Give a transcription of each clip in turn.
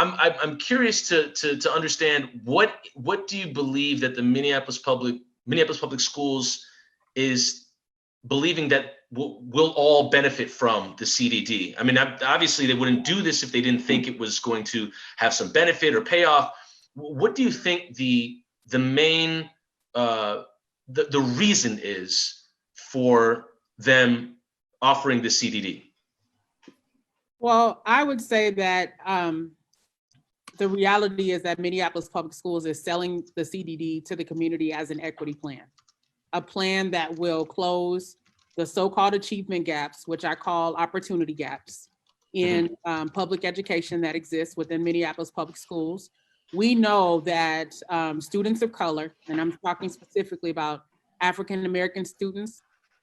I'm curious to understand what do you believe that the Minneapolis Public Schools is believing that will all benefit from the CDD? I mean, obviously they wouldn't do this if they didn't think it was going to have some benefit or payoff. What do you think the main the reason is for them offering the CDD? Well, I would say that the reality is that Minneapolis Public Schools is selling the CDD to the community as an equity plan, a plan that will close the so-called achievement gaps, which I call opportunity gaps in public education that exists within Minneapolis Public Schools. We know that students of color, and I'm talking specifically about African-American students,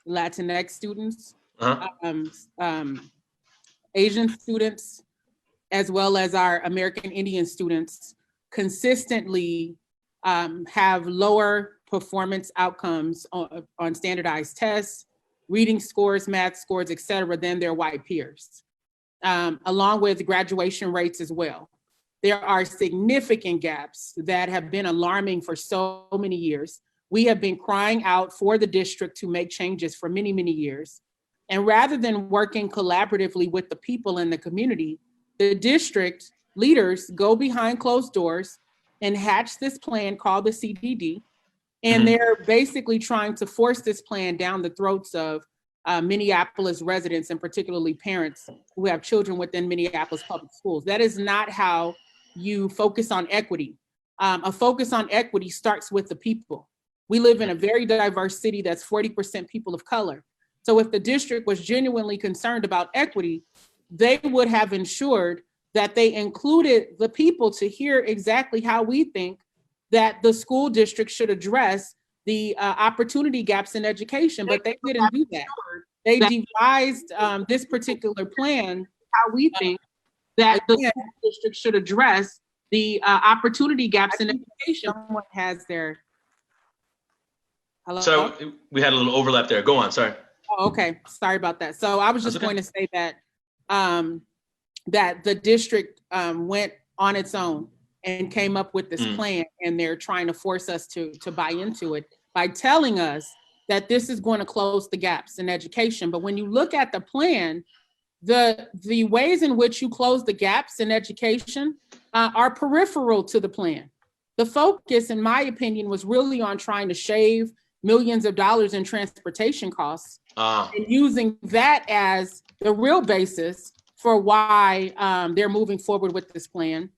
Latinx students, Asian students, as well as our American Indian students, consistently have lower performance outcomes on standardized tests, reading scores, math scores, et cetera, than their white peers, along with graduation rates as well. There are significant gaps that have been alarming for so many years. We have been crying out for the district to make changes for many, many years. And rather than working collaboratively with the people in the community, the district leaders go behind closed doors and hatch this plan called the CDD. And they're basically trying to force this plan down the throats of Minneapolis residents, and particularly parents who have children within Minneapolis Public Schools. That is not how you focus on equity. A focus on equity starts with the people. We live in a very diverse city that's 40% people of color. So if the district was genuinely concerned about equity, they would have ensured that they included the people to hear exactly how we think that the school district should address the opportunity gaps in education, but they didn't do that. They devised this particular plan, how we think that the school district should address the opportunity gaps in education. Someone has their, hello? So we had a little overlap there. Go on, sorry. Oh, okay, sorry about that. So I was just going to say that that the district went on its own and came up with this plan, and they're trying to force us to buy into it by telling us that this is going to close the gaps in education. But when you look at the plan, the ways in which you close the gaps in education are peripheral to the plan. The focus, in my opinion, was really on trying to shave millions of dollars in transportation costs and using that as the real basis for why they're moving forward with this plan.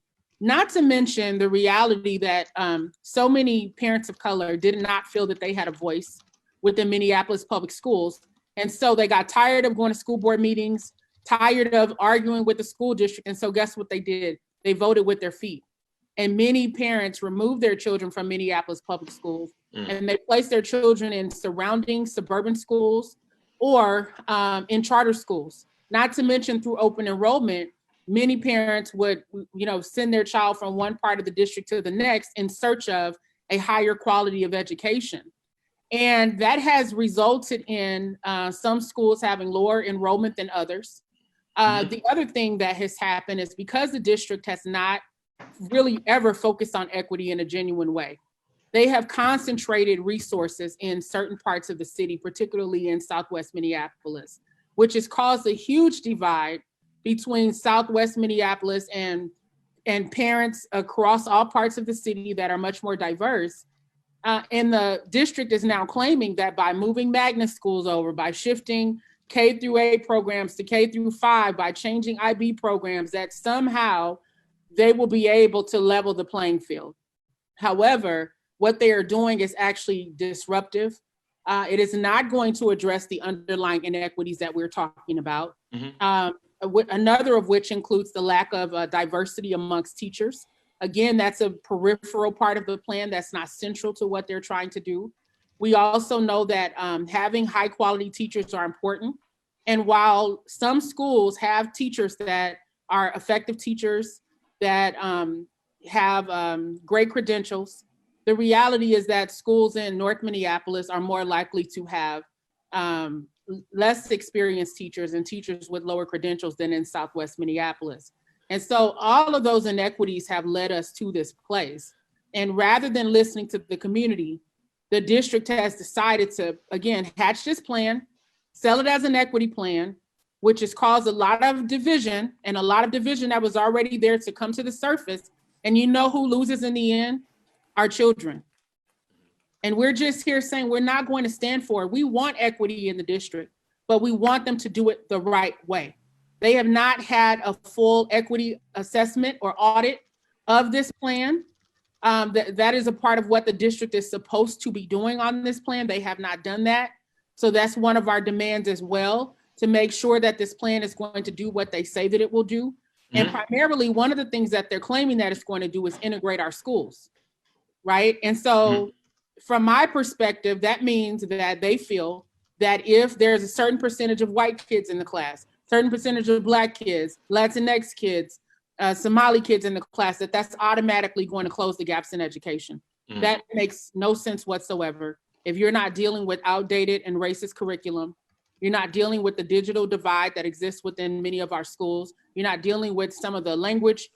Not to mention the reality that so many parents of color did not feel that they had a voice within Minneapolis Public Schools. And so they got tired of going to school board meetings, tired of arguing with the school district. And so guess what they did? They voted with their feet. And many parents removed their children from Minneapolis Public Schools and they placed their children in surrounding suburban schools or in charter schools. Not to mention through open enrollment, many parents would, send their child from one part of the district to the next in search of a higher quality of education. And that has resulted in some schools having lower enrollment than others. The other thing that has happened is because the district has not really ever focused on equity in a genuine way, they have concentrated resources in certain parts of the city, particularly in Southwest Minneapolis, which has caused a huge divide between Southwest Minneapolis and parents across all parts of the city that are much more diverse. And the district is now claiming that by moving magnet schools over, by shifting K through 8 programs to K through 5, by changing IB programs, that somehow they will be able to level the playing field. However, what they are doing is actually disruptive. It is not going to address the underlying inequities that we're talking about. Another of which includes the lack of diversity amongst teachers. Again, that's a peripheral part of the plan that's not central to what they're trying to do. We also know that having high quality teachers are important. And while some schools have teachers that are effective teachers that have great credentials, the reality is that schools in North Minneapolis are more likely to have less experienced teachers and teachers with lower credentials than in Southwest Minneapolis. And so all of those inequities have led us to this place. And rather than listening to the community, the district has decided to, again, hatch this plan, sell it as an equity plan, which has caused a lot of division, and a lot of division that was already there to come to the surface. And you know who loses in the end? Our children. And we're just here saying we're not going to stand for it. We want equity in the district, but we want them to do it the right way. They have not had a full equity assessment or audit of this plan. That is a part of what the district is supposed to be doing on this plan. They have not done that. So that's one of our demands as well, to make sure that this plan is going to do what they say that it will do. And primarily, one of the things that they're claiming that it's going to do is integrate our schools, right? And so from my perspective, that means that they feel that if there's a certain percentage of white kids in the class, certain percentage of Black kids, Latinx kids, Somali kids in the class, that's automatically going to close the gaps in education. That makes no sense whatsoever. If you're not dealing with outdated and racist curriculum, you're not dealing with the digital divide that exists within many of our schools, you're not dealing with some of the language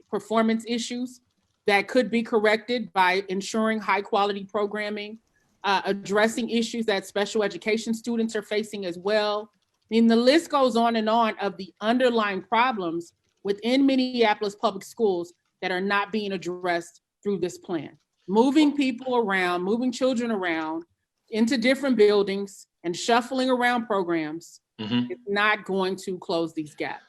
performance issues that could be corrected by ensuring high quality programming, addressing issues that special education students are facing as well. I mean, the list goes on and on of the underlying problems within Minneapolis Public Schools that are not being addressed through this plan. Moving people around, moving children around into different buildings and shuffling around programs is not going to close these gaps.